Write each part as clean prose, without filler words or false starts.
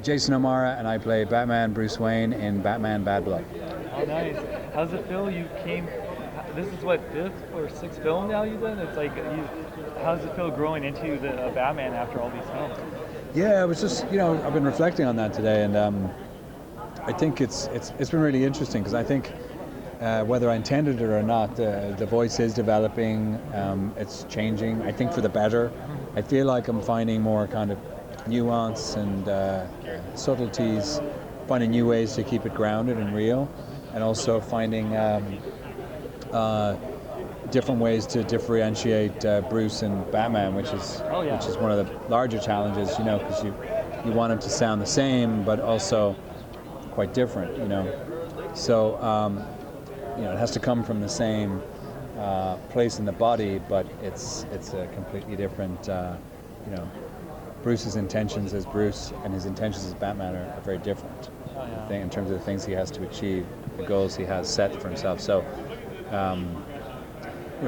Jason O'Mara, and I play Batman Bruce Wayne in Batman Bad Blood. Oh, nice. How's it feel? You came. This is what, fifth or sixth film now you've done? It's like, how does it feel growing into the Batman after all these films? Yeah, it was just, I've been reflecting on that today, and I think it's been really interesting because I think whether I intended it or not, the voice is developing. It's changing. I think for the better. I feel like I'm finding more kind of nuance and subtleties, finding new ways to keep it grounded and real, and also finding different ways to differentiate Bruce and Batman, which is one of the larger challenges, because you want them to sound the same but also quite different, So it has to come from the same place in the body, but it's a completely different, Bruce's intentions as Bruce and his intentions as Batman are very different. In terms of the things he has to achieve, the goals he has set for himself. So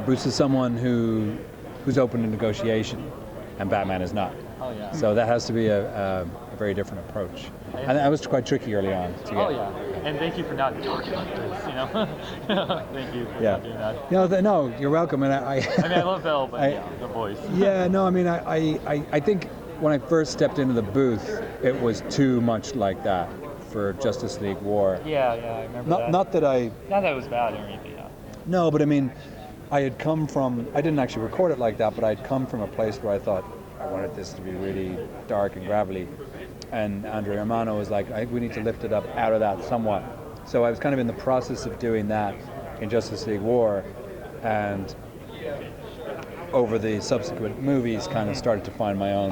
Bruce is someone who's open to negotiation, and Batman is not. Oh, yeah. So that has to be a very different approach. And that was quite tricky early on to get. Oh, yeah. And thank you for not talking about this, Thank you for not doing that. No, you're welcome. And I I love Bell, but the voice. Yeah, no, I mean, I think when I first stepped into the booth, it was too much like that for Justice League War. Yeah, I remember that. Not that it was bad or anything, yeah. No, but I mean, I didn't actually record it like that, but I'd come from a place where I thought I wanted this to be really dark and gravelly. And Andre Romano was like, I think we need to lift it up out of that somewhat. So I was kind of in the process of doing that in Justice League War, and over the subsequent movies kind of started to find my own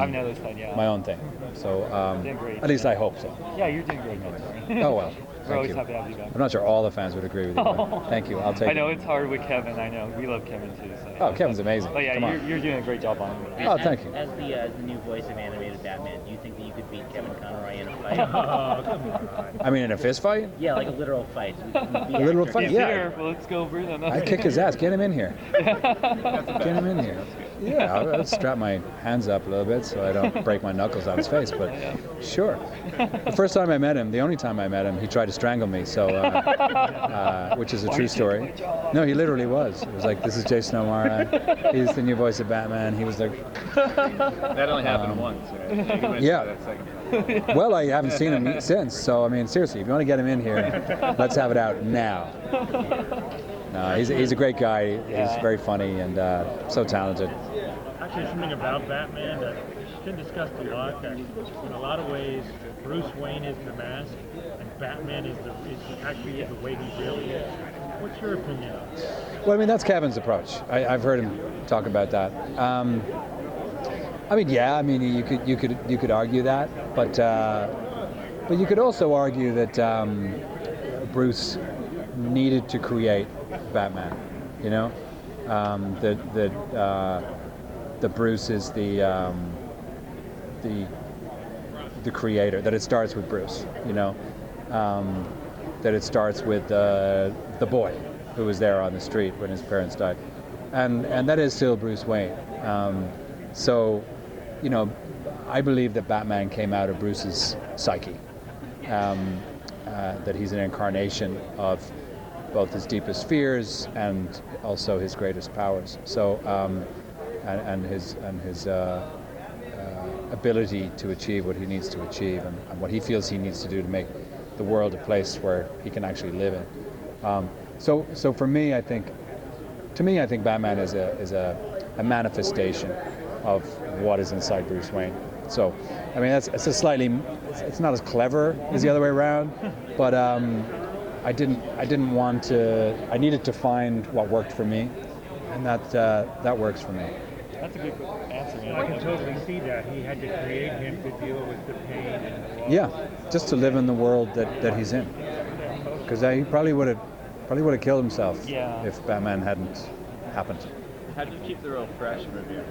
my own thing. So at least I hope so. Yeah, you're doing great. Oh well. We're always happy to have you back. I'm not sure all the fans would agree with you. But thank you. I'll take it. I know it's hard with Kevin. I know we love Kevin too. So. Oh, Kevin's amazing. But yeah, you're doing a great job on it. Oh, thank you. As the new voice of animated Batman, do you think that you could beat Kevin Conroy in a fight? I mean, in a fist fight? Yeah, like a literal fight. A literal fight? He's Yeah. here. Well, let's go over them. I kick his ass. Get him in here. Get him in here. Yeah, I'll strap my hands up a little bit so I don't break my knuckles on his face. But sure. The first time I met him, the only time I met him, he tried to strangle me. So, which is a true story. No, he literally was. It was like, this is Jason O'Mara. He's the new voice of Batman. He was like. That only happened once. Right? Yeah. Well, I haven't seen him since. So, I mean, seriously, if you want to get him in here, let's have it out now. No, he's a great guy. He's very funny and so talented. Actually, something about Batman that's been discussed a lot. That in a lot of ways, Bruce Wayne is the mask, and Batman is actually the way he really is. What's your opinion on that? Well, I mean, that's Kevin's approach. I've heard him talk about that. I mean, yeah. I mean, you could argue that, but you could also argue that Bruce needed to create Batman. That Bruce is the creator. That it starts with Bruce. That it starts with the boy who was there on the street when his parents died, and that is still Bruce Wayne. So, I believe that Batman came out of Bruce's psyche. That he's an incarnation of both his deepest fears and also his greatest powers. So, and his ability to achieve what he needs to achieve and what he feels he needs to do to make the world a place where he can actually live in. So for me, I think Batman is a manifestation of what is inside Bruce Wayne. So, I mean, it's not as clever as the other way around, but I needed to find what worked for me, and that works for me. That's a good answer. I can totally see that. He had to create him to deal with the pain and the loss. Yeah, just to live in the world that he's in. Because he probably would have killed himself if Batman hadn't happened. How do you keep the role fresh in review?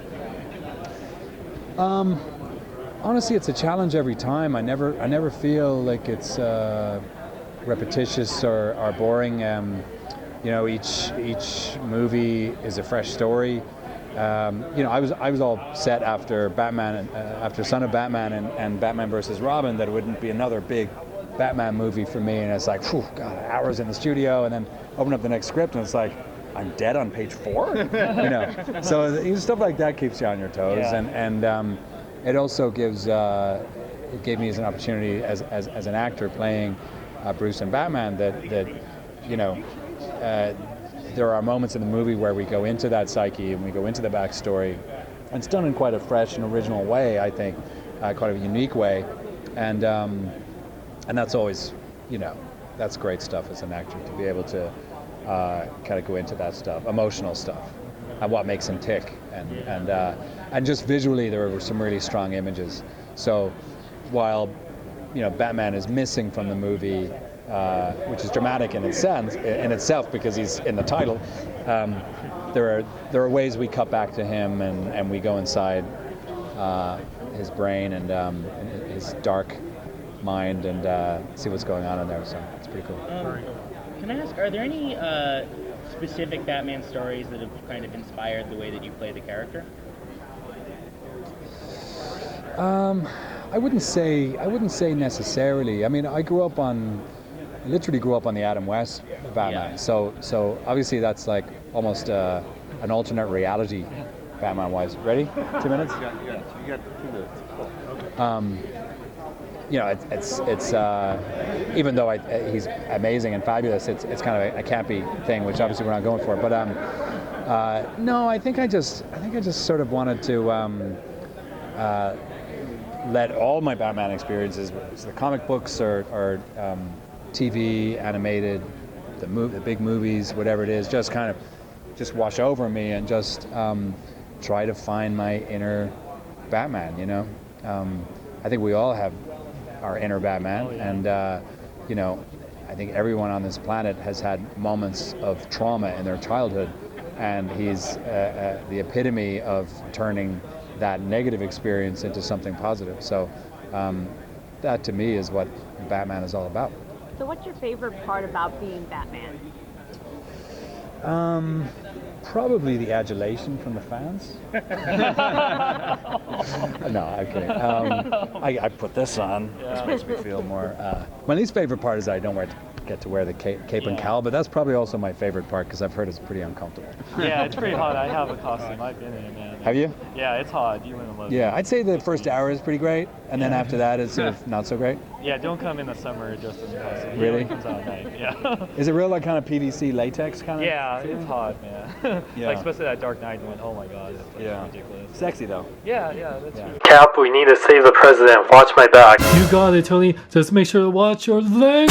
Honestly, it's a challenge every time. I never feel like it's repetitious or boring. Each movie is a fresh story. I was all set after Batman, after Son of Batman and Batman versus Robin, that it wouldn't be another big Batman movie for me, and it's like, phew, God, hours in the studio, and then open up the next script, and it's like, I'm dead on page 4, So stuff like that keeps you on your toes, Yeah. and it also it gave me as an opportunity as an actor playing Bruce and Batman that there are moments in the movie where we go into that psyche and we go into the backstory, and it's done in quite a fresh and original way, I think, quite a unique way, and that's always, that's great stuff as an actor, to be able to kind of go into that stuff, emotional stuff, and what makes him tick, and just visually there were some really strong images. So while Batman is missing from the movie, which is dramatic in itself because he's in the title, there are ways we cut back to him and we go inside his brain and his dark mind and see what's going on in there. So it's pretty cool. Can I ask, are there any specific Batman stories that have kind of inspired the way that you play the character? I wouldn't say necessarily. I mean, I literally grew up on the Adam West Batman. Yeah. So obviously that's like almost an alternate reality Batman-wise. Ready? 2 minutes? You got 2 minutes. It's even though he's amazing and fabulous, it's kind of a campy thing, which obviously we're not going for. But no, I think I just sort of wanted to let all my Batman experiences, the comic books or TV, animated, the big movies, whatever it is, just kind of wash over me and just try to find my inner Batman. I think we all have our inner Batman, and I think everyone on this planet has had moments of trauma in their childhood, and he's the epitome of turning that negative experience into something positive. So that to me is what Batman is all about. So what's your favorite part about being Batman? Probably the adulation from the fans. No, I'm kidding. I put this on. This makes me feel more. My least favorite part is that I don't get to wear the cape and cowl, but that's probably also my favorite part because I've heard it's pretty uncomfortable. Yeah, it's pretty hot. I have a costume. I've been in it, man. Have you? Yeah, it's hot. You wouldn't love it. Yeah, I'd say the first hour is pretty great, and then after that it's sort of not so great. Yeah, don't come in the summer just in the costume. Really? It comes out at night. Yeah. Is it real, like kind of PVC latex kind of? Yeah, it's hot, man. Yeah. Like especially that Dark Knight one. Oh my God, it's Yeah. ridiculous. Sexy though. Yeah, that's Yeah. true. Cap, we need to save the president. Watch my back. You got it, Tony. Just make sure to watch your language.